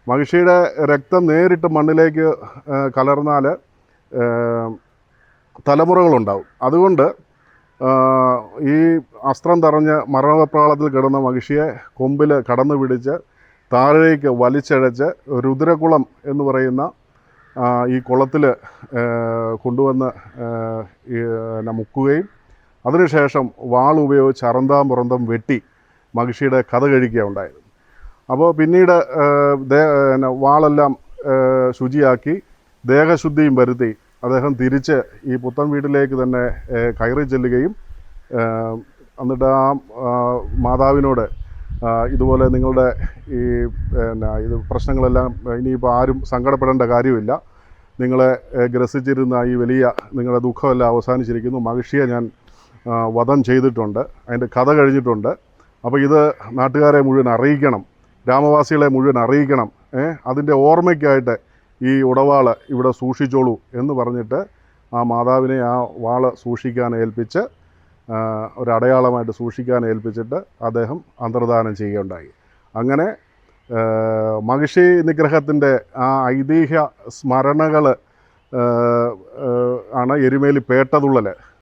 മഹിഷിയുടെ രക്തം നേരിട്ട് മണ്ണിലേക്ക് കലർന്നാൽ തലമുറകളുണ്ടാവും. അതുകൊണ്ട് ഈ അസ്ത്രം തറഞ്ഞ് മരണവെപ്രാളത്തിൽ കിടന്ന മഹിഷിയെ കൊമ്പിൽ കടന്നു പിടിച്ച് താഴേക്ക് വലിച്ചഴച്ച് രുദ്രകുളം എന്ന് പറയുന്ന ഈ കുളത്തിൽ കൊണ്ടുവന്ന് മുക്കുകയും അതിനുശേഷം വാളുപയോഗിച്ച് അറന്താം വെട്ടി മഹിഷിയുടെ കഥ കഴിക്കുകയുണ്ടായത്. അപ്പോൾ പിന്നീട് വാളെല്ലാം ശുചിയാക്കി ദേഹശുദ്ധിയും വരുത്തി അദ്ദേഹം തിരിച്ച് ഈ പുത്തൻ വീട്ടിലേക്ക് തന്നെ കയറി ചെല്ലുകയും എന്നിട്ട് ആ മാതാവിനോട് ഇതുപോലെ നിങ്ങളുടെ ഈ ഇത് പ്രശ്നങ്ങളെല്ലാം ഇനിയിപ്പോൾ ആരും സങ്കടപ്പെടേണ്ട കാര്യമില്ല, നിങ്ങളെ ഗ്രസിച്ചിരുന്ന ഈ വലിയ നിങ്ങളുടെ ദുഃഖമെല്ലാം അവസാനിച്ചിരിക്കുന്നു, മഹിഷിയെ ഞാൻ വധം ചെയ്തിട്ടുണ്ട്, അതിൻ്റെ കഥ കഴിഞ്ഞിട്ടുണ്ട്, അപ്പോൾ ഇത് നാട്ടുകാരെ മുഴുവൻ അറിയിക്കണം, ഗ്രാമവാസികളെ മുഴുവൻ അറിയിക്കണം, അതിൻ്റെ ഓർമ്മയ്ക്കായിട്ട് ഈ ഉടവാള് ഇവിടെ സൂക്ഷിച്ചോളൂ എന്ന് പറഞ്ഞിട്ട് ആ മാതാവിനെ ആ വാള് സൂക്ഷിക്കാൻ ഏൽപ്പിച്ച് ഒരടയാളമായിട്ട് സൂക്ഷിക്കാൻ ഏൽപ്പിച്ചിട്ട് അദ്ദേഹം അന്തർദാനം ചെയ്യുകയുണ്ടായി. അങ്ങനെ മഹിഷി നിഗ്രഹത്തിൻ്റെ ആ ഐതിഹ്യ സ്മരണകൾ ആണ് എരുമേലി പേട്ടതുള്ളൽ.